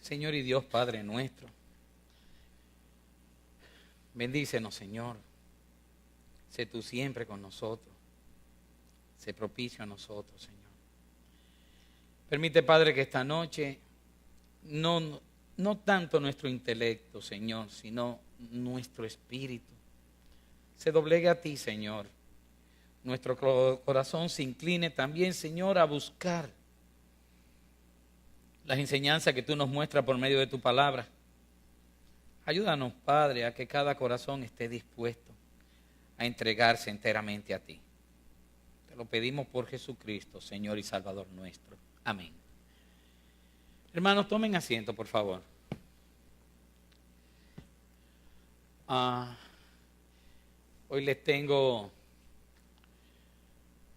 Señor y Dios Padre nuestro, bendícenos, Señor. Sé tú siempre con nosotros. Sé propicio a nosotros, Señor. Permite, Padre, que esta noche no tanto nuestro intelecto, Señor, sino nuestro espíritu se doblegue a ti, Señor. Nuestro corazón se incline también, Señor, a buscar las enseñanzas que tú nos muestras por medio de tu palabra. Ayúdanos, Padre, a que cada corazón esté dispuesto a entregarse enteramente a ti. Te lo pedimos por Jesucristo, Señor y Salvador nuestro. Amén. Hermanos, tomen asiento, por favor. Hoy les tengo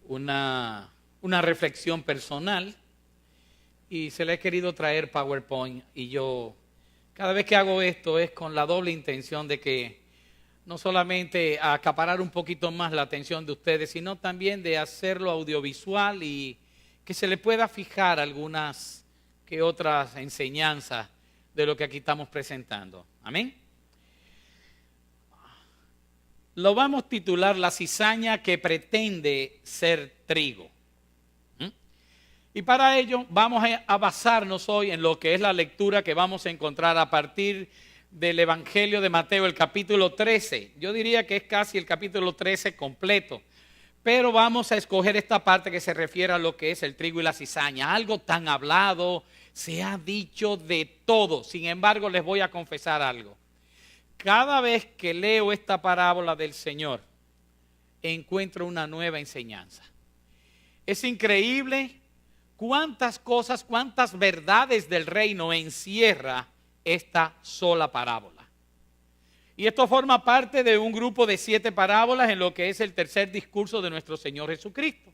una reflexión personal y se la he querido traer PowerPoint, y yo cada vez que hago esto es con la doble intención de que no solamente acaparar un poquito más la atención de ustedes, sino también de hacerlo audiovisual y que se le pueda fijar algunas que otras enseñanzas de lo que aquí estamos presentando. Amén. Lo vamos a titular La cizaña que pretende ser trigo. Y para ello vamos a basarnos hoy en lo que es la lectura que vamos a encontrar a partir del Evangelio de Mateo, el capítulo 13. Yo diría que es casi el capítulo 13 completo, pero vamos a escoger esta parte que se refiere a lo que es el trigo y la cizaña. Algo tan hablado, se ha dicho de todo. Sin embargo, les voy a confesar algo. Cada vez que leo esta parábola del Señor, encuentro una nueva enseñanza. Es increíble cuántas cosas, cuántas verdades del reino encierra esta sola parábola. Y esto forma parte de un grupo de 7 parábolas en lo que es el tercer discurso de nuestro Señor Jesucristo.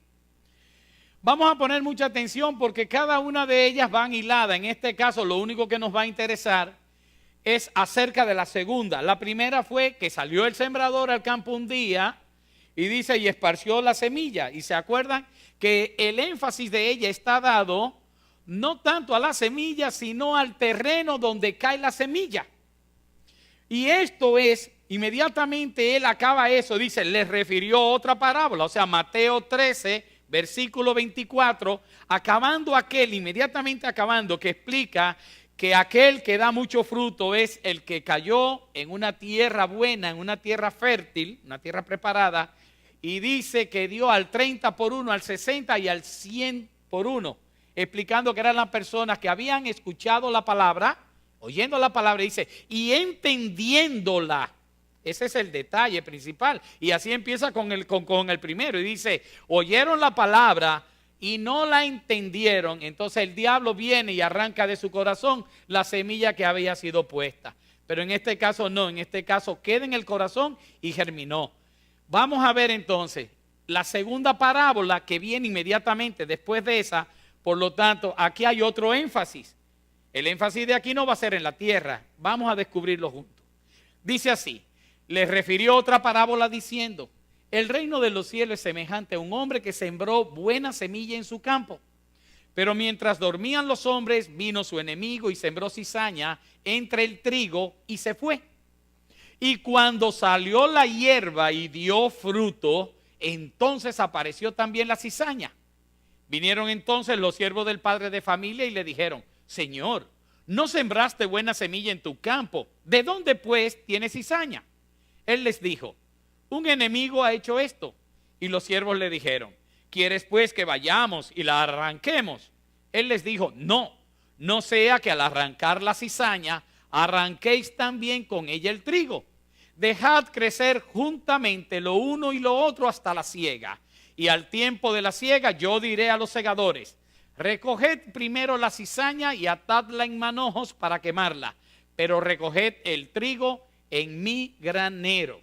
Vamos a poner mucha atención porque cada una de ellas van hilada. En este caso, lo único que nos va a interesar es acerca de la segunda. La primera fue que salió el sembrador al campo un día y dice, y esparció la semilla. Y se acuerdan que el énfasis de ella está dado no tanto a la semilla, sino al terreno donde cae la semilla. Y esto es, inmediatamente él acaba eso, dice, les refirió otra parábola, o sea, Mateo 13, versículo 24, inmediatamente acabando, que explica que aquel que da mucho fruto es el que cayó en una tierra buena, en una tierra fértil, una tierra preparada, y dice que dio al 30 por 1, al 60 y al 100 por 1, explicando que eran las personas que habían escuchado la palabra, oyendo la palabra, dice, y entendiéndola. Ese es el detalle principal. Y así empieza con el primero, y dice, oyeron la palabra y no la entendieron. Entonces el diablo viene y arranca de su corazón la semilla que había sido puesta. Pero en este caso no, en este caso queda en el corazón y germinó. Vamos a ver entonces la segunda parábola que viene inmediatamente después de esa. Por lo tanto, aquí hay otro énfasis. El énfasis de aquí no va a ser en la tierra. Vamos a descubrirlo juntos. Dice así, les refirió otra parábola diciendo, el reino de los cielos es semejante a un hombre que sembró buena semilla en su campo. Pero mientras dormían los hombres, vino su enemigo y sembró cizaña entre el trigo y se fue. Y cuando salió la hierba y dio fruto, entonces apareció también la cizaña. Vinieron entonces los siervos del padre de familia y le dijeron, Señor, ¿no sembraste buena semilla en tu campo? ¿De dónde pues tienes cizaña? Él les dijo, un enemigo ha hecho esto. Y los siervos le dijeron, ¿quieres pues que vayamos y la arranquemos? Él les dijo, no sea que al arrancar la cizaña, arranquéis también con ella el trigo. Dejad crecer juntamente lo uno y lo otro hasta la siega. Y al tiempo de la siega yo diré a los segadores, recoged primero la cizaña y atadla en manojos para quemarla, pero recoged el trigo en mi granero.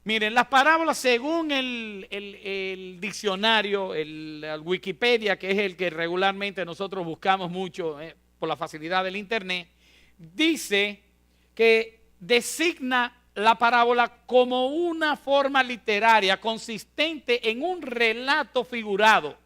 Miren, las parábolas según el diccionario, el Wikipedia, que es el que regularmente nosotros buscamos mucho por la facilidad del internet, dice que designa la parábola como una forma literaria consistente en un relato figurado,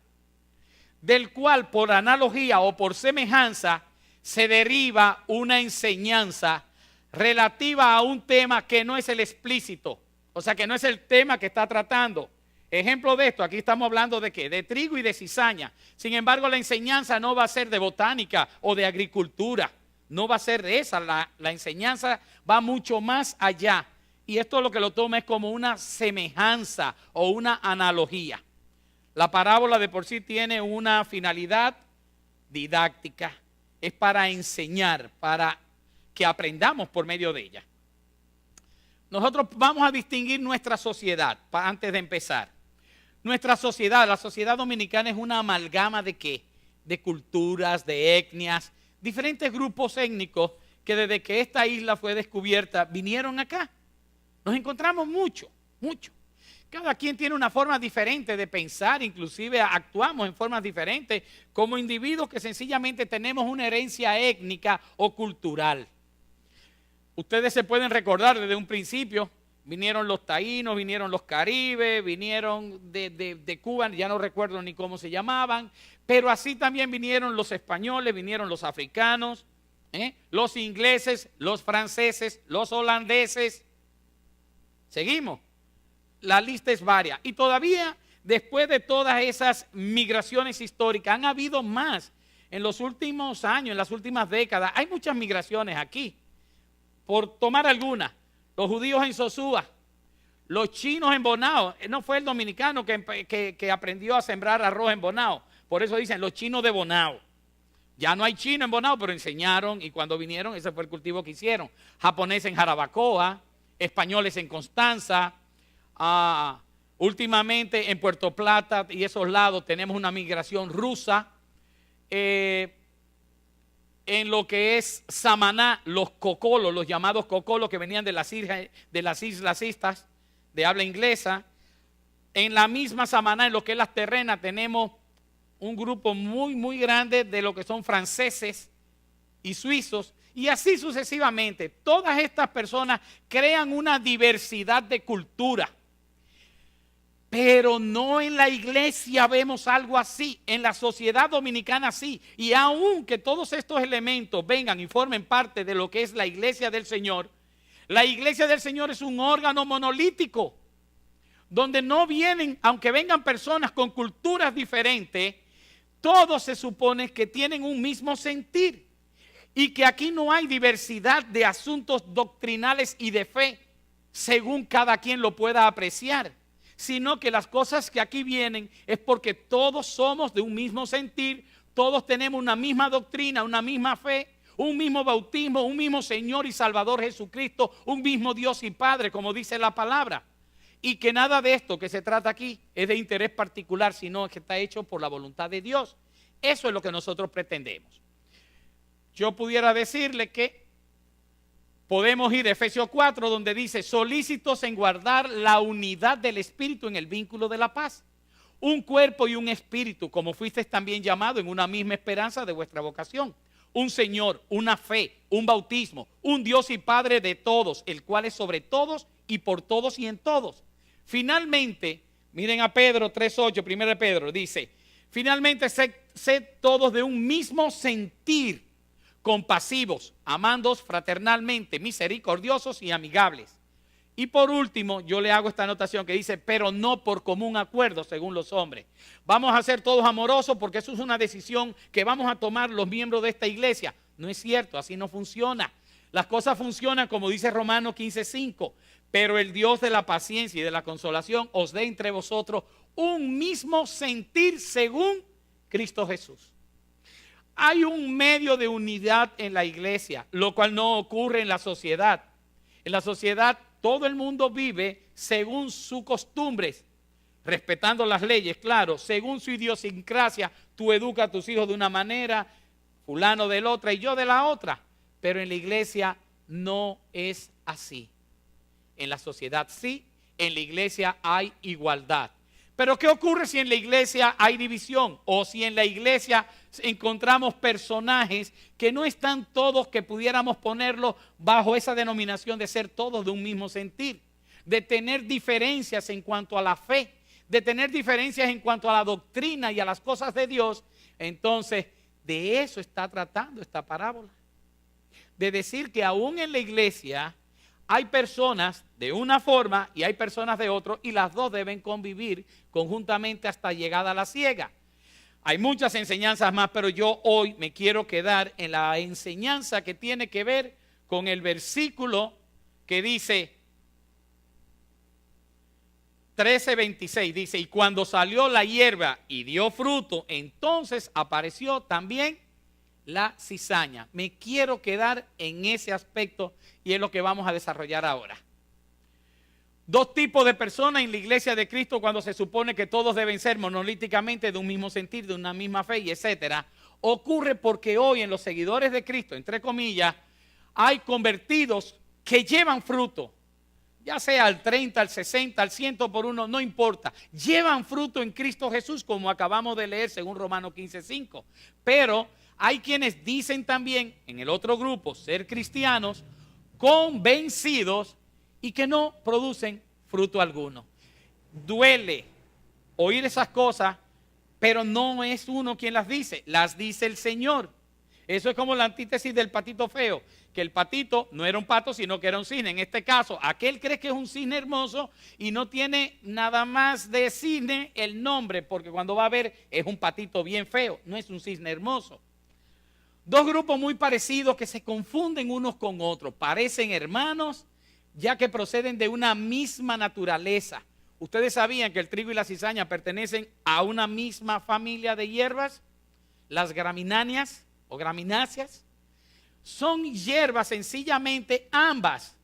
del cual por analogía o por semejanza se deriva una enseñanza relativa a un tema que no es el explícito, o sea que no es el tema que está tratando. Ejemplo de esto, aquí estamos hablando de ¿qué? De trigo y de cizaña. Sin embargo, la enseñanza no va a ser de botánica o de agricultura, no va a ser de esa, la enseñanza va mucho más allá. Y esto lo que lo toma es como una semejanza o una analogía. La parábola de por sí tiene una finalidad didáctica, es para enseñar, para que aprendamos por medio de ella. Nosotros vamos a distinguir nuestra sociedad antes de empezar. Nuestra sociedad, la sociedad dominicana es una amalgama ¿de qué? De culturas, de etnias, diferentes grupos étnicos que desde que esta isla fue descubierta vinieron acá. Nos encontramos mucho. Cada quien tiene una forma diferente de pensar, inclusive actuamos en formas diferentes como individuos que sencillamente tenemos una herencia étnica o cultural. Ustedes se pueden recordar desde un principio, vinieron los taínos, vinieron los caribes, vinieron de Cuba, ya no recuerdo ni cómo se llamaban, pero así también vinieron los españoles, vinieron los africanos, los ingleses, los franceses, los holandeses. Seguimos. La lista es varia. Y todavía, después de todas esas migraciones históricas, han habido más en los últimos años, en las últimas décadas. Hay muchas migraciones aquí. Por tomar algunas, los judíos en Sosúa, los chinos en Bonao. No fue el dominicano que aprendió a sembrar arroz en Bonao. Por eso dicen los chinos de Bonao. Ya no hay chino en Bonao, pero enseñaron y cuando vinieron ese fue el cultivo que hicieron. Japoneses en Jarabacoa, españoles en Constanza. Últimamente en Puerto Plata y esos lados tenemos una migración rusa. En lo que es Samaná, los cocolos, los llamados cocolos que venían de las islas estas de habla inglesa. En la misma Samaná, en lo que es las terrenas, tenemos un grupo muy grande de lo que son franceses y suizos. Y así sucesivamente. Todas estas personas crean una diversidad de cultura. Pero no en la iglesia vemos algo así, en la sociedad dominicana sí. Y aunque todos estos elementos vengan y formen parte de lo que es la iglesia del Señor, la iglesia del Señor es un órgano monolítico, donde no vienen, aunque vengan personas con culturas diferentes, todos se supone que tienen un mismo sentir. Y que aquí no hay diversidad de asuntos doctrinales y de fe, según cada quien lo pueda apreciar. Sino que las cosas que aquí vienen es porque todos somos de un mismo sentir, todos tenemos una misma doctrina, una misma fe, un mismo bautismo, un mismo Señor y Salvador Jesucristo, un mismo Dios y Padre, como dice la palabra. Y que nada de esto que se trata aquí es de interés particular, sino que está hecho por la voluntad de Dios. Eso es lo que nosotros pretendemos. Yo pudiera decirle que podemos ir a Efesios 4, donde dice, solícitos en guardar la unidad del Espíritu en el vínculo de la paz. Un cuerpo y un espíritu, como fuisteis también llamados en una misma esperanza de vuestra vocación. Un Señor, una fe, un bautismo, un Dios y Padre de todos, el cual es sobre todos y por todos y en todos. Finalmente, miren a Pedro 3:8, 1 Pedro, dice, finalmente sed todos de un mismo sentir, compasivos, amándoos fraternalmente, misericordiosos y amigables. Y por último, yo le hago esta anotación que dice, pero no por común acuerdo según los hombres. Vamos a ser todos amorosos porque eso es una decisión que vamos a tomar los miembros de esta iglesia. No es cierto, así no funciona. Las cosas funcionan como dice Romanos 15:5, pero el Dios de la paciencia y de la consolación os dé entre vosotros un mismo sentir según Cristo Jesús. Hay un medio de unidad en la iglesia, lo cual no ocurre en la sociedad. En la sociedad todo el mundo vive según sus costumbres, respetando las leyes, claro, según su idiosincrasia. Tú educas a tus hijos de una manera, fulano de la otra y yo de la otra. Pero en la iglesia no es así. En la sociedad sí, en la iglesia hay igualdad. Pero ¿qué ocurre si en la iglesia hay división? O si en la iglesia encontramos personajes que no están todos, que pudiéramos ponerlos bajo esa denominación de ser todos de un mismo sentir, de tener diferencias en cuanto a la fe, de tener diferencias en cuanto a la doctrina y a las cosas de Dios. Entonces De eso está tratando esta parábola. De decir que aún en la iglesia hay personas de una forma y hay personas de otra, y las dos deben convivir conjuntamente hasta llegada a la siega. Hay muchas enseñanzas más, pero yo hoy me quiero quedar en la enseñanza que tiene que ver con el versículo que dice 13:26, dice, y cuando salió la hierba y dio fruto, entonces apareció también la cizaña. Me quiero quedar en ese aspecto y es lo que vamos a desarrollar ahora. Dos tipos de personas en la iglesia de Cristo cuando se supone que todos deben ser monolíticamente de un mismo sentir, de una misma fe y etcétera. Ocurre porque hoy en los seguidores de Cristo, entre comillas, hay convertidos que llevan fruto. Ya sea al 30, al 60, al 100 por uno, no importa. Llevan fruto en Cristo Jesús, como acabamos de leer según Romanos 15:5. Pero hay quienes dicen también, en el otro grupo, ser cristianos, convencidos y que no producen fruto alguno. Duele oír esas cosas, pero no es uno quien las dice el Señor. Eso es como la antítesis del patito feo, que el patito no era un pato, sino que era un cisne. En este caso, aquel cree que es un cisne hermoso y no tiene nada más de cisne el nombre, porque cuando va a ver es un patito bien feo, no es un cisne hermoso. Dos grupos muy parecidos que se confunden unos con otros, parecen hermanos, ya que proceden de una misma naturaleza. ¿Ustedes sabían que el trigo y la cizaña pertenecen a una misma familia de hierbas? Las gramináceas o gramináceas son hierbas sencillamente ambas.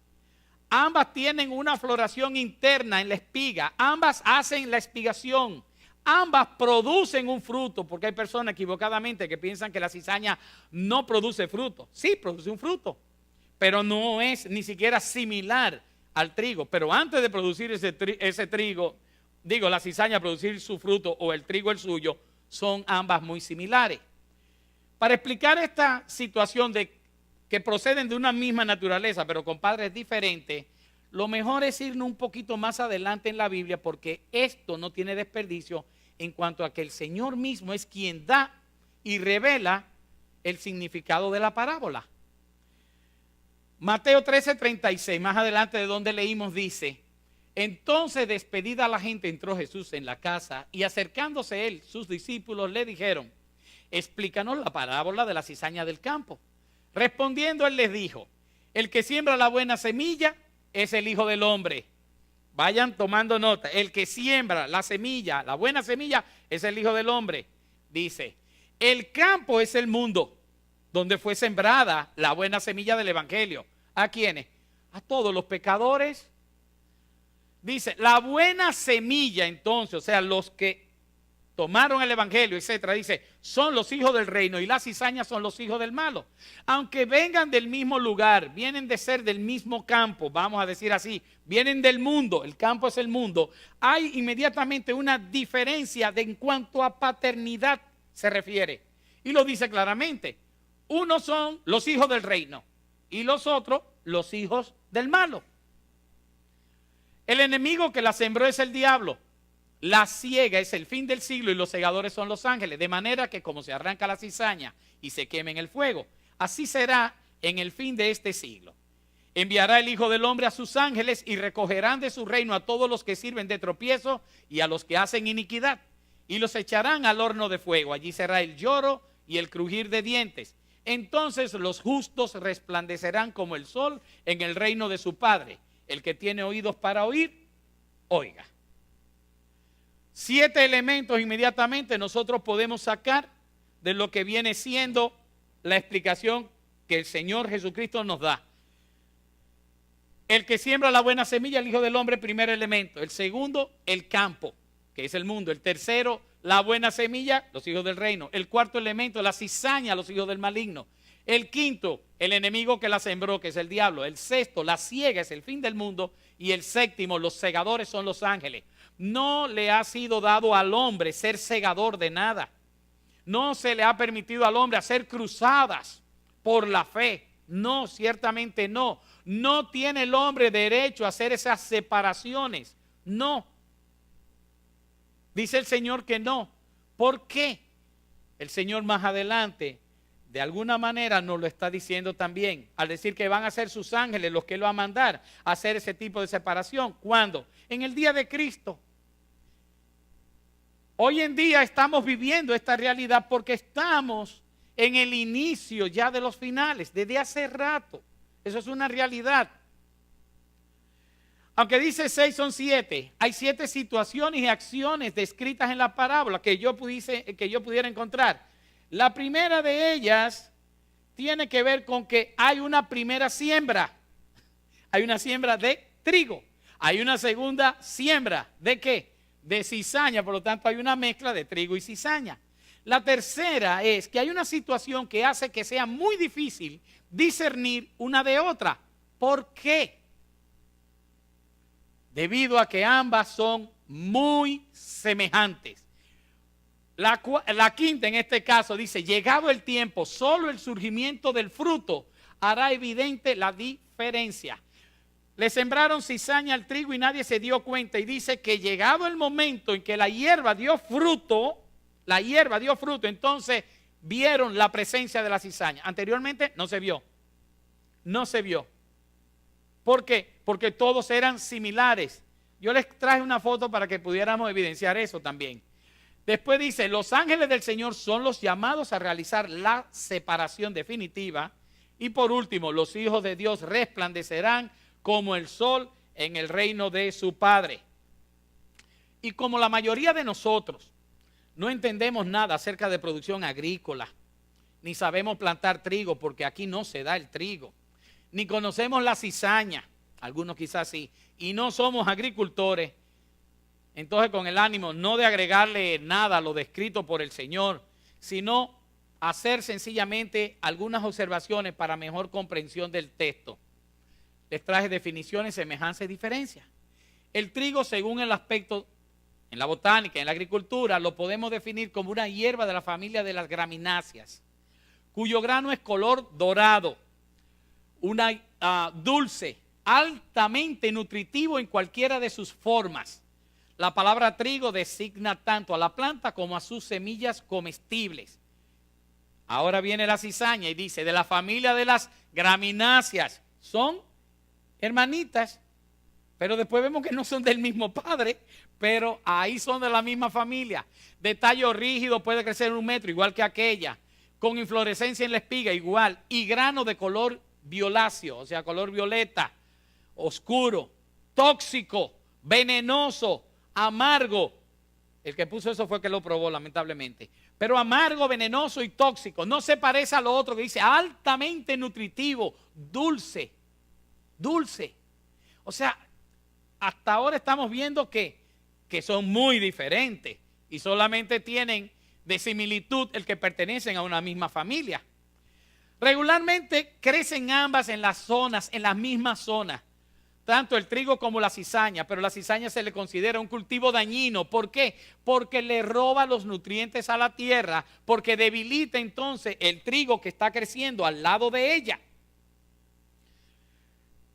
Ambas tienen una floración interna en la espiga. Ambas hacen la espigación. Ambas producen un fruto, porque hay personas equivocadamente que piensan que la cizaña no produce fruto. Sí, produce un fruto, pero no es ni siquiera similar al trigo. Pero antes de producir ese trigo, la cizaña producir su fruto o el trigo el suyo, son ambas muy similares. Para explicar esta situación de que proceden de una misma naturaleza, pero con padres diferentes, lo mejor es irnos un poquito más adelante en la Biblia, porque esto no tiene desperdicio en cuanto a que el Señor mismo es quien da y revela el significado de la parábola. Mateo 13:36, más adelante de donde leímos, dice, entonces despedida la gente entró Jesús en la casa y acercándose él, sus discípulos le dijeron, explícanos la parábola de la cizaña del campo. Respondiendo él les dijo, el que siembra la buena semilla es el Hijo del Hombre. Vayan tomando nota, el que siembra la semilla, la buena semilla es el Hijo del Hombre. Dice, el campo es el mundo donde fue sembrada la buena semilla del Evangelio. ¿A quiénes? A todos los pecadores. Dice, la buena semilla entonces, o sea, los que tomaron el Evangelio, etcétera, dice, son los hijos del reino y las cizañas son los hijos del malo. Aunque vengan del mismo lugar, vienen de ser del mismo campo, vamos a decir así, vienen del mundo, el campo es el mundo, hay inmediatamente una diferencia en cuanto a paternidad se refiere. Y lo dice claramente, unos son los hijos del reino y los otros los hijos del malo. El enemigo que la sembró es el diablo. La siega es el fin del siglo y los segadores son los ángeles. De manera que como se arranca la cizaña y se quema en el fuego, así será en el fin de este siglo. Enviará el Hijo del Hombre a sus ángeles y recogerán de su reino a todos los que sirven de tropiezo y a los que hacen iniquidad. Y los echarán al horno de fuego. Allí será el lloro y el crujir de dientes. Entonces los justos resplandecerán como el sol en el reino de su Padre. El que tiene oídos para oír, oiga. 7 elementos inmediatamente nosotros podemos sacar de lo que viene siendo la explicación que el Señor Jesucristo nos da. El que siembra la buena semilla, el Hijo del Hombre, primer elemento. El segundo, el campo, que es el mundo. El tercero, la buena semilla, los hijos del reino. El cuarto elemento, la cizaña, los hijos del maligno. El quinto, el enemigo que la sembró, que es el diablo. El sexto, la siega, es el fin del mundo. Y el séptimo, los segadores son los ángeles. No le ha sido dado al hombre ser segador de nada. No se le ha permitido al hombre hacer cruzadas por la fe. No, ciertamente no. No tiene el hombre derecho a hacer esas separaciones. No. Dice el Señor que no. ¿Por qué? El Señor más adelante, de alguna manera, nos lo está diciendo también, al decir que van a ser sus ángeles los que Él va a mandar a hacer ese tipo de separación. ¿Cuándo? En el día de Cristo. Hoy en día estamos viviendo esta realidad porque estamos en el inicio ya de los finales, desde hace rato. Eso es una realidad. Aunque dice 6 son 7, hay 7 situaciones y acciones descritas en la parábola que yo pudiera encontrar. La primera de ellas tiene que ver con que hay una primera siembra. Hay una siembra de trigo. Hay una segunda siembra. ¿De qué? De cizaña. Por lo tanto, hay una mezcla de trigo y cizaña. La tercera es que hay una situación que hace que sea muy difícil discernir una de otra. ¿Por qué? Debido a que ambas son muy semejantes. La quinta en este caso dice, llegado el tiempo, solo el surgimiento del fruto hará evidente la diferencia. Le sembraron cizaña al trigo y nadie se dio cuenta. Y dice que llegado el momento en que la hierba dio fruto, entonces vieron la presencia de la cizaña. Anteriormente no se vio. No se vio. ¿Por qué? Porque todos eran similares. Yo les traje una foto para que pudiéramos evidenciar eso también. Después dice, los ángeles del Señor son los llamados a realizar la separación definitiva. Y por último, los hijos de Dios resplandecerán como el sol en el reino de su Padre. Y como la mayoría de nosotros no entendemos nada acerca de producción agrícola, ni sabemos plantar trigo porque aquí no se da el trigo, ni conocemos la cizaña, algunos quizás sí, y no somos agricultores, entonces con el ánimo no de agregarle nada a lo descrito por el Señor, sino hacer sencillamente algunas observaciones para mejor comprensión del texto. Les traje definiciones, semejanzas y diferencias. El trigo, según el aspecto en la botánica, en la agricultura, lo podemos definir como una hierba de la familia de las gramináceas, cuyo grano es color dorado, una dulce, altamente nutritivo en cualquiera de sus formas. La palabra trigo designa tanto a la planta como a sus semillas comestibles. Ahora viene la cizaña y dice, de la familia de las gramináceas, son hermanitas, pero después vemos que no son del mismo padre, pero ahí son de la misma familia. De tallo rígido, puede crecer 1 metro, igual que aquella, con inflorescencia en la espiga, igual, y grano de color violáceo, o sea, color violeta, oscuro, tóxico, venenoso, amargo. El que puso eso fue el que lo probó, lamentablemente. Pero amargo, venenoso y tóxico. No se parece a lo otro que dice altamente nutritivo, dulce. Dulce. O sea, hasta ahora estamos viendo que son muy diferentes y solamente tienen de similitud el que pertenecen a una misma familia. Regularmente crecen ambas en las mismas zonas, tanto el trigo como la cizaña, pero la cizaña se le considera un cultivo dañino. ¿Por qué? Porque le roba los nutrientes a la tierra, porque debilita entonces el trigo que está creciendo al lado de ella.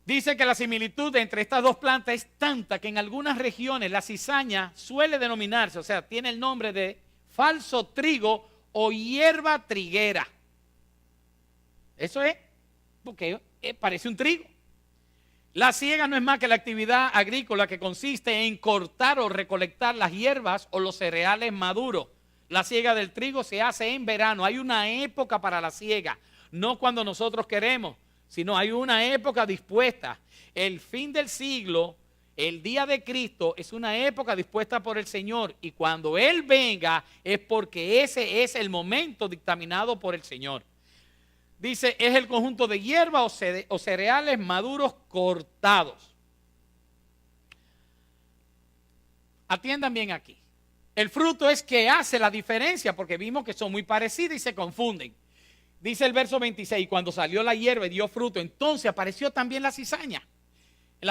Dice que la similitud entre estas dos plantas es tanta que en algunas regiones la cizaña suele denominarse, o sea, tiene el nombre de falso trigo o hierba triguera. Eso es porque parece un trigo. La siega no es más que la actividad agrícola que consiste en cortar o recolectar las hierbas o los cereales maduros. La siega del trigo se hace en verano. Hay una época para la siega, no cuando nosotros queremos, sino hay una época dispuesta. El fin del siglo, el día de Cristo, es una época dispuesta por el Señor. Y cuando Él venga es porque ese es el momento dictaminado por el Señor. Dice, es el conjunto de hierba o cereales maduros cortados. Atiendan bien aquí. El fruto es que hace la diferencia, porque vimos que son muy parecidas y se confunden. Dice el verso 26, cuando salió la hierba y dio fruto, entonces apareció también la cizaña. En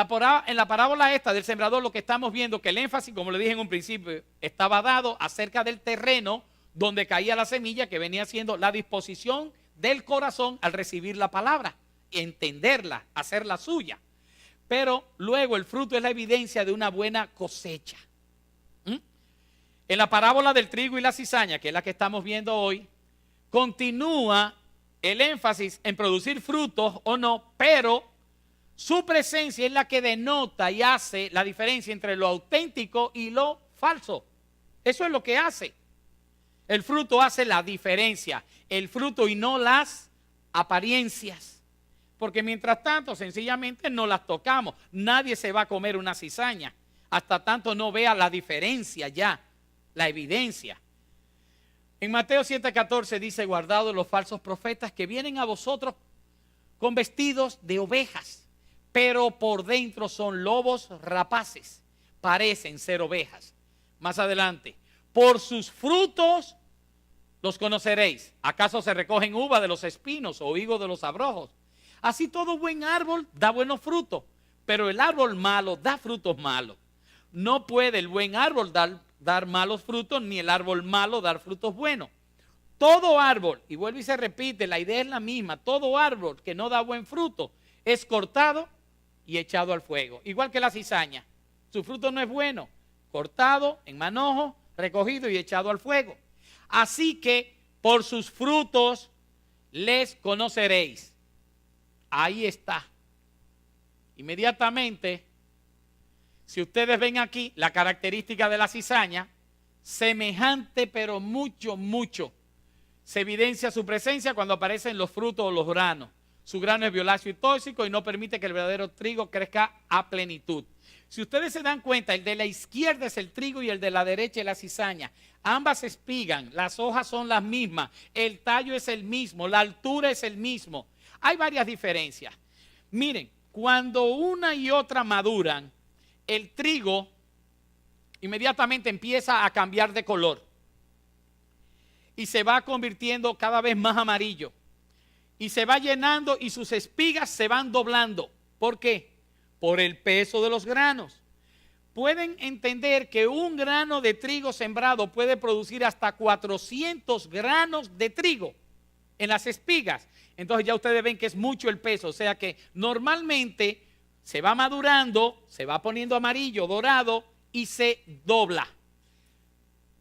la parábola esta del sembrador, lo que estamos viendo, que el énfasis, como le dije en un principio, estaba dado acerca del terreno donde caía la semilla, que venía siendo la disposición del corazón al recibir la palabra, entenderla, hacerla suya. Pero luego el fruto es la evidencia de una buena cosecha. En la parábola del trigo y la cizaña, que es la que estamos viendo hoy, continúa el énfasis en producir frutos o no, pero su presencia es la que denota y hace la diferencia entre lo auténtico y lo falso. Eso es lo que hace. El fruto hace la diferencia, el fruto y no las apariencias. Porque mientras tanto, sencillamente no las tocamos. Nadie se va a comer una cizaña hasta tanto no vea la diferencia ya, la evidencia. En Mateo 7:14 dice: guardados los falsos profetas que vienen a vosotros con vestidos de ovejas, pero por dentro son lobos rapaces, parecen ser ovejas. Más adelante: por sus frutos los conoceréis. ¿Acaso se recogen uva de los espinos o higo de los abrojos? Así todo buen árbol da buenos frutos, pero el árbol malo da frutos malos. No puede el buen árbol dar malos frutos, ni el árbol malo dar frutos buenos. Todo árbol, y vuelve y se repite, la idea es la misma, todo árbol que no da buen fruto es cortado y echado al fuego. Igual que la cizaña, su fruto no es bueno, cortado en manojo, recogido y echado al fuego. Así que por sus frutos les conoceréis. Ahí está. Inmediatamente, si ustedes ven aquí la característica de la cizaña, semejante pero mucho, se evidencia su presencia cuando aparecen los frutos o los granos. Su grano es violáceo y tóxico y no permite que el verdadero trigo crezca a plenitud. Si ustedes se dan cuenta, el de la izquierda es el trigo y el de la derecha es la cizaña. Ambas espigan, las hojas son las mismas, el tallo es el mismo, la altura es el mismo. Hay varias diferencias. Miren, cuando una y otra maduran, el trigo inmediatamente empieza a cambiar de color y se va convirtiendo cada vez más amarillo y se va llenando y sus espigas se van doblando. ¿Por qué? Por el peso de los granos. Pueden entender que un grano de trigo sembrado puede producir hasta 400 granos de trigo en las espigas. Entonces ya ustedes ven que es mucho el peso, o sea que normalmente se va madurando, se va poniendo amarillo, dorado y se dobla.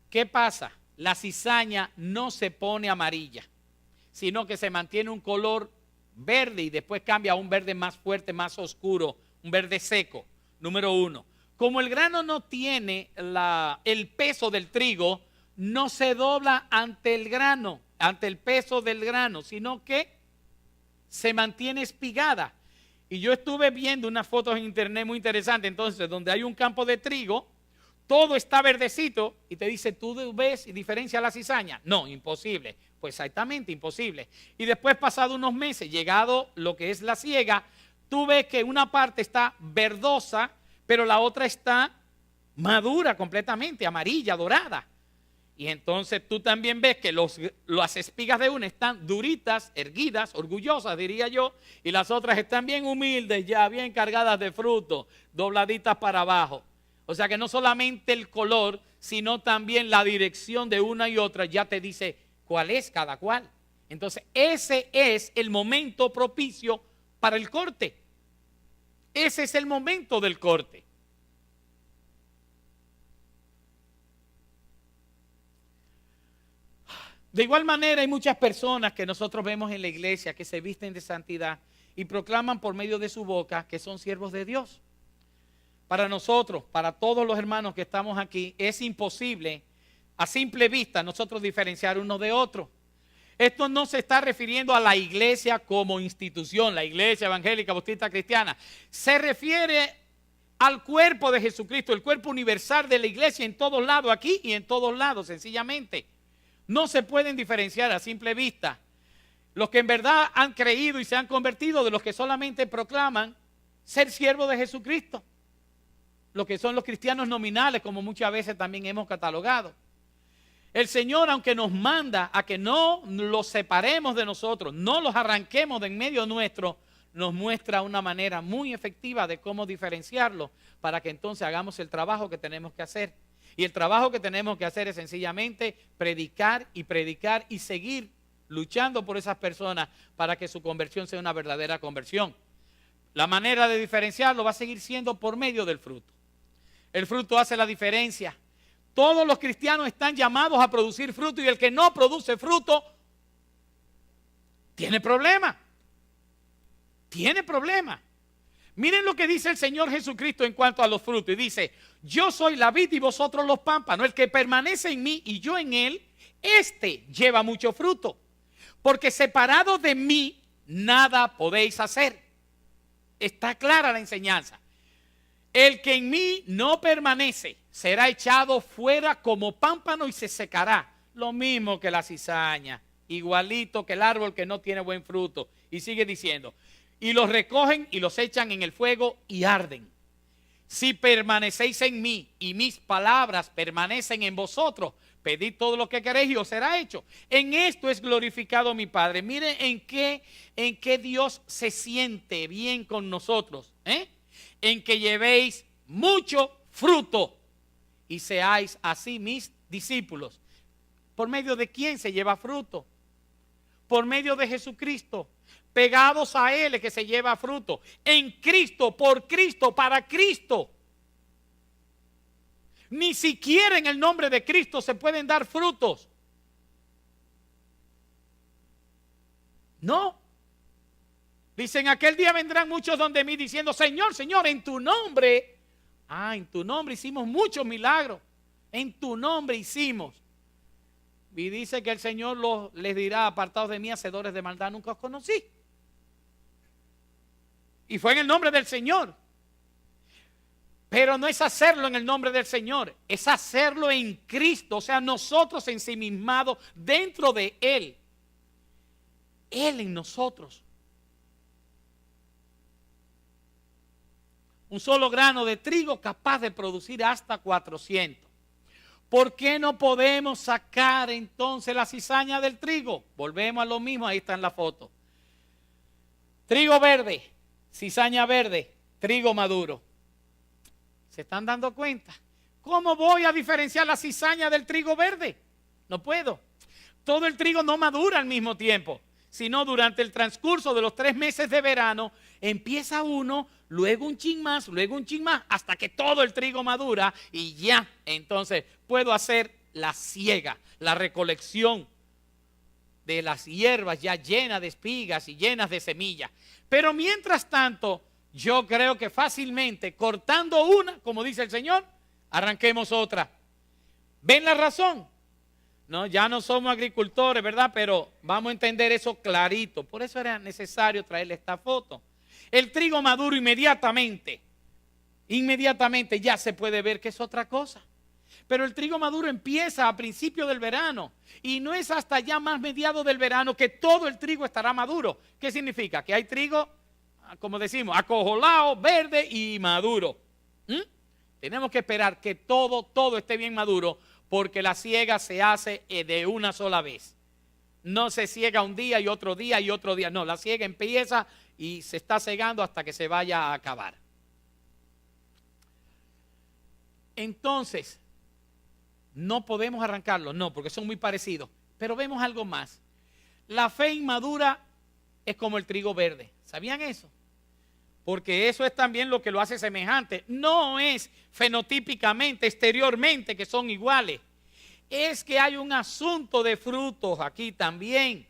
¿Qué pasa? La cizaña no se pone amarilla, sino que se mantiene un color verde y después cambia a un verde más fuerte, más oscuro, un verde seco. Número uno. Como el grano no tiene el peso del trigo, no se dobla ante el grano, ante el peso del grano, sino que se mantiene espigada. Y yo estuve viendo unas fotos en internet muy interesantes, entonces, donde hay un campo de trigo, todo está verdecito y te dice, ¿tú ves y diferencia la cizaña? No, imposible. Pues exactamente, imposible. Y después, pasado unos meses, llegado lo que es la siega, tú ves que una parte está verdosa, pero la otra está madura completamente, amarilla, dorada. Y entonces tú también ves que las espigas de una están duritas, erguidas, orgullosas diría yo, y las otras están bien humildes ya, bien cargadas de fruto, dobladitas para abajo. O sea que no solamente el color, sino también la dirección de una y otra ya te dice cuál es cada cual. Entonces ese es el momento propicio para el corte. Ese es el momento del corte. De igual manera hay muchas personas que nosotros vemos en la iglesia que se visten de santidad y proclaman por medio de su boca que son siervos de Dios. Para nosotros, para todos los hermanos que estamos aquí, es imposible a simple vista nosotros diferenciar uno de otro. Esto no se está refiriendo a la iglesia como institución, la iglesia evangélica, bautista, cristiana. Se refiere al cuerpo de Jesucristo, el cuerpo universal de la iglesia en todos lados, aquí y en todos lados, sencillamente. No se pueden diferenciar a simple vista los que en verdad han creído y se han convertido de los que solamente proclaman ser siervos de Jesucristo. Los que son los cristianos nominales, como muchas veces también hemos catalogado. El Señor, aunque nos manda a que no los separemos de nosotros, no los arranquemos de en medio nuestro, nos muestra una manera muy efectiva de cómo diferenciarlo para que entonces hagamos el trabajo que tenemos que hacer. Y el trabajo que tenemos que hacer es sencillamente predicar y seguir luchando por esas personas para que su conversión sea una verdadera conversión. La manera de diferenciarlo va a seguir siendo por medio del fruto. El fruto hace la diferencia. Todos los cristianos están llamados a producir fruto y el que no produce fruto tiene problema. Tiene problema. Miren lo que dice el Señor Jesucristo en cuanto a los frutos. Y dice, yo soy la vid y vosotros los pámpanos. El que permanece en mí y yo en él, este lleva mucho fruto. Porque separado de mí, nada podéis hacer. Está clara la enseñanza. El que en mí no permanece será echado fuera como pámpano y se secará. Lo mismo que la cizaña, igualito que el árbol que no tiene buen fruto. Y sigue diciendo, y los recogen y los echan en el fuego y arden. Si permanecéis en mí y mis palabras permanecen en vosotros, pedid todo lo que queréis y os será hecho. En esto es glorificado mi Padre. Miren en qué Dios se siente bien con nosotros. En que llevéis mucho fruto y seáis así mis discípulos. ¿Por medio de quién se lleva fruto? Por medio de Jesucristo. Pegados a Él es que se lleva fruto. En Cristo, por Cristo, para Cristo. Ni siquiera en el nombre de Cristo se pueden dar frutos. No. Dicen, aquel día vendrán muchos donde mí diciendo, Señor, Señor, en tu nombre. En tu nombre hicimos muchos milagros. En tu nombre hicimos. Y dice que el Señor les dirá, apartados de mí, hacedores de maldad, nunca os conocí. Y fue en el nombre del Señor. Pero no es hacerlo en el nombre del Señor, es hacerlo en Cristo, o sea, nosotros ensimismados dentro de Él. Él en nosotros. Un solo grano de trigo capaz de producir hasta 400. ¿Por qué no podemos sacar entonces la cizaña del trigo? Volvemos a lo mismo, ahí está en la foto. Trigo verde, cizaña verde, trigo maduro. ¿Se están dando cuenta? ¿Cómo voy a diferenciar la cizaña del trigo verde? No puedo. Todo el trigo no madura al mismo tiempo, sino durante el transcurso de los 3 meses de verano, empieza uno, luego un chin más, hasta que todo el trigo madura y ya, entonces puedo hacer la siega, la recolección de las hierbas ya llenas de espigas y llenas de semillas. Pero mientras tanto, yo creo que fácilmente, cortando una, como dice el Señor, arranquemos otra. ¿Ven la razón? No, ya no somos agricultores, ¿verdad? Pero vamos a entender eso clarito. Por eso era necesario traerle esta foto. El trigo maduro inmediatamente ya se puede ver que es otra cosa. Pero el trigo maduro empieza a principios del verano y no es hasta ya más mediados del verano que todo el trigo estará maduro. ¿Qué significa? Que hay trigo, como decimos, acojolado, verde y maduro. Tenemos que esperar que todo esté bien maduro, porque la siega se hace de una sola vez. No se siega un día y otro día y otro día. No, la siega empieza y se está segando hasta que se vaya a acabar. Entonces, no podemos arrancarlo, no, porque son muy parecidos. Pero vemos algo más. La fe inmadura es como el trigo verde. ¿Sabían eso? Porque eso es también lo que lo hace semejante. No es fenotípicamente, exteriormente que son iguales. Es que hay un asunto de frutos aquí también.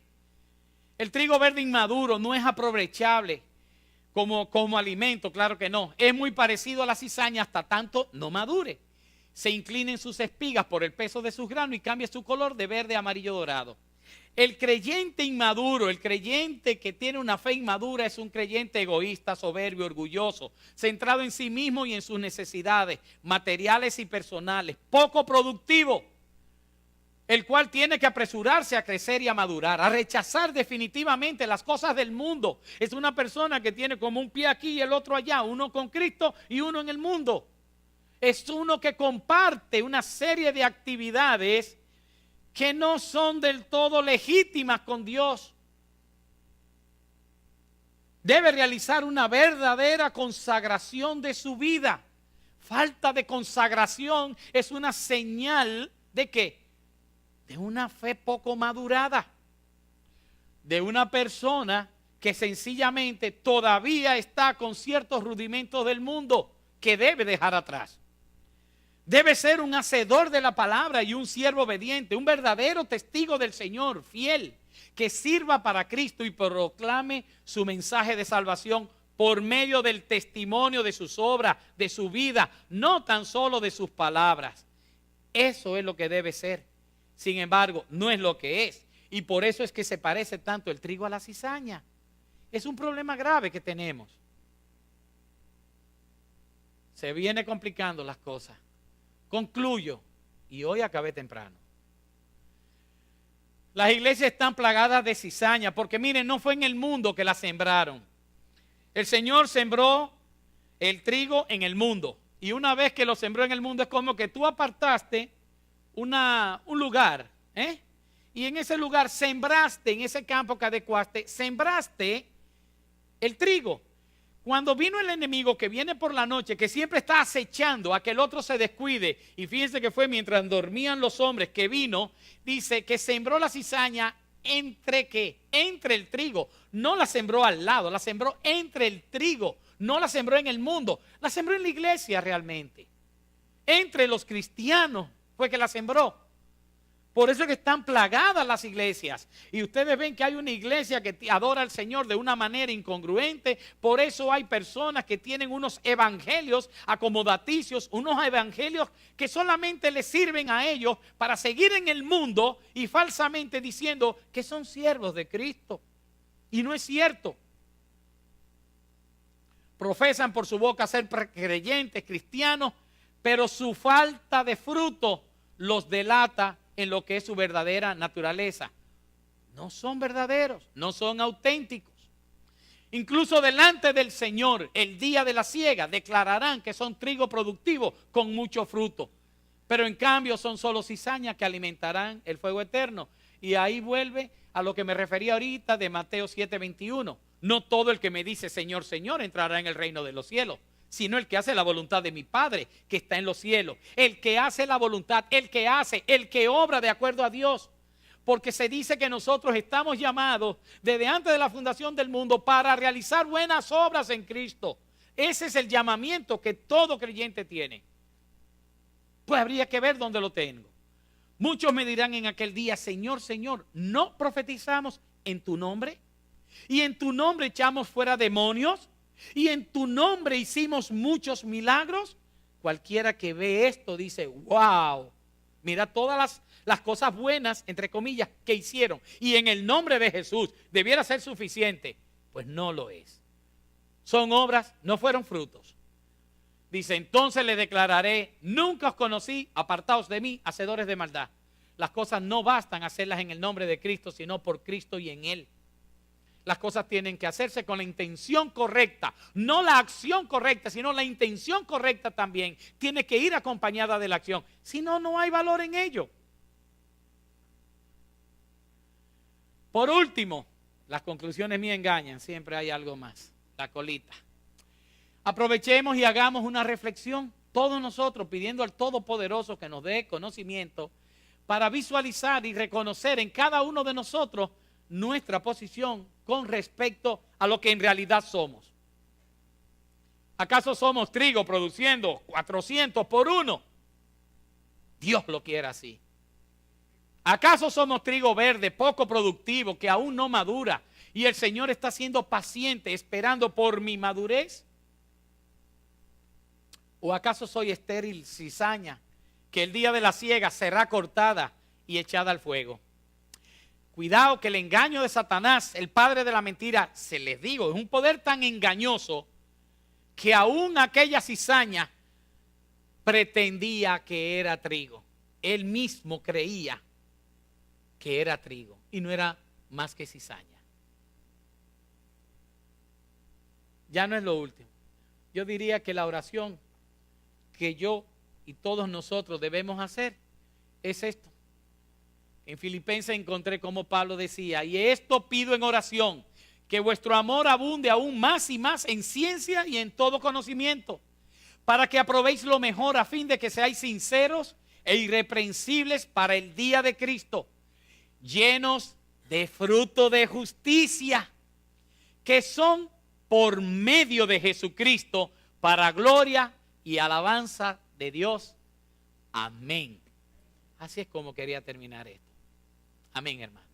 El trigo verde inmaduro no es aprovechable como alimento, claro que no. Es muy parecido a la cizaña hasta tanto no madure. Se inclinen sus espigas por el peso de sus granos y cambia su color de verde a amarillo dorado. El creyente inmaduro, el creyente que tiene una fe inmadura es un creyente egoísta, soberbio, orgulloso, centrado en sí mismo y en sus necesidades materiales y personales, poco productivo, el cual tiene que apresurarse a crecer y a madurar, a rechazar definitivamente las cosas del mundo. Es una persona que tiene como un pie aquí y el otro allá, uno con Cristo y uno en el mundo. Es uno que comparte una serie de actividades que no son del todo legítimas con Dios. Debe realizar una verdadera consagración de su vida. Falta de consagración es una señal ¿de qué? De una fe poco madurada. De una persona que sencillamente todavía está con ciertos rudimentos del mundo que debe dejar atrás. Debe ser un hacedor de la palabra y un siervo obediente, un verdadero testigo del Señor, fiel, que sirva para Cristo y proclame su mensaje de salvación por medio del testimonio de sus obras, de su vida, no tan solo de sus palabras. Eso es lo que debe ser. Sin embargo, no es lo que es. Y por eso es que se parece tanto el trigo a la cizaña. Es un problema grave que tenemos. Se viene complicando las cosas. Concluyo, y hoy acabé temprano. Las iglesias están plagadas de cizaña, porque miren, no fue en el mundo que la sembraron. El Señor sembró el trigo en el mundo. Y una vez que lo sembró en el mundo, es como que tú apartaste un lugar, y en ese lugar sembraste, en ese campo que adecuaste, sembraste el trigo. Cuando vino el enemigo que viene por la noche, que siempre está acechando a que el otro se descuide, y fíjense que fue mientras dormían los hombres que vino, dice que sembró la cizaña entre ¿qué? Entre el trigo. No la sembró al lado, la sembró entre el trigo. No la sembró en el mundo, la sembró en la iglesia realmente. Entre los cristianos fue que la sembró. Por eso es que están plagadas las iglesias. Y ustedes ven que hay una iglesia que adora al Señor de una manera incongruente. Por eso hay personas que tienen unos evangelios acomodaticios, unos evangelios que solamente les sirven a ellos para seguir en el mundo y falsamente diciendo que son siervos de Cristo. Y no es cierto. Profesan por su boca ser creyentes, cristianos, pero su falta de fruto los delata en lo que es su verdadera naturaleza. No son verdaderos, no son auténticos. Incluso delante del Señor, el día de la siega, declararán que son trigo productivo con mucho fruto. Pero en cambio son solo cizañas que alimentarán el fuego eterno. Y ahí vuelve a lo que me refería ahorita de Mateo 7:21. No todo el que me dice Señor, Señor entrará en el reino de los cielos, sino el que hace la voluntad de mi Padre que está en los cielos. El que hace la voluntad, el que obra de acuerdo a Dios. Porque se dice que nosotros estamos llamados desde antes de la fundación del mundo para realizar buenas obras en Cristo. Ese es el llamamiento que todo creyente tiene. Pues habría que ver dónde lo tengo. Muchos me dirán en aquel día, Señor, Señor, ¿no profetizamos en tu nombre? Y en tu nombre echamos fuera demonios. Y en tu nombre hicimos muchos milagros. Cualquiera que ve esto dice, wow, mira todas las cosas buenas, entre comillas, que hicieron. Y en el nombre de Jesús debiera ser suficiente. Pues no lo es. Son obras, no fueron frutos. Dice, entonces le declararé, nunca os conocí, apartaos de mí, hacedores de maldad. Las cosas no bastan hacerlas en el nombre de Cristo, sino por Cristo y en Él. Las cosas tienen que hacerse con la intención correcta, no la acción correcta, sino la intención correcta también. Tiene que ir acompañada de la acción, si no, no hay valor en ello. Por último, las conclusiones me engañan, siempre hay algo más, la colita. Aprovechemos y hagamos una reflexión, todos nosotros pidiendo al Todopoderoso que nos dé conocimiento para visualizar y reconocer en cada uno de nosotros nuestra posición con respecto a lo que en realidad somos. ¿Acaso somos trigo produciendo 400 por 1? Dios lo quiere así. ¿Acaso somos trigo verde, poco productivo, que aún no madura y el Señor está siendo paciente esperando por mi madurez? ¿O acaso soy estéril cizaña que el día de la siega será cortada y echada al fuego? Cuidado que el engaño de Satanás, el padre de la mentira, se les digo, es un poder tan engañoso que aún aquella cizaña pretendía que era trigo. Él mismo creía que era trigo y no era más que cizaña. Ya no es lo último. Yo diría que la oración que yo y todos nosotros debemos hacer es esto. En Filipenses encontré como Pablo decía, y esto pido en oración, que vuestro amor abunde aún más y más en ciencia y en todo conocimiento, para que aprobéis lo mejor a fin de que seáis sinceros e irreprensibles para el día de Cristo, llenos de fruto de justicia, que son por medio de Jesucristo para gloria y alabanza de Dios Amén. Así es como quería terminar esto. Amén, hermano.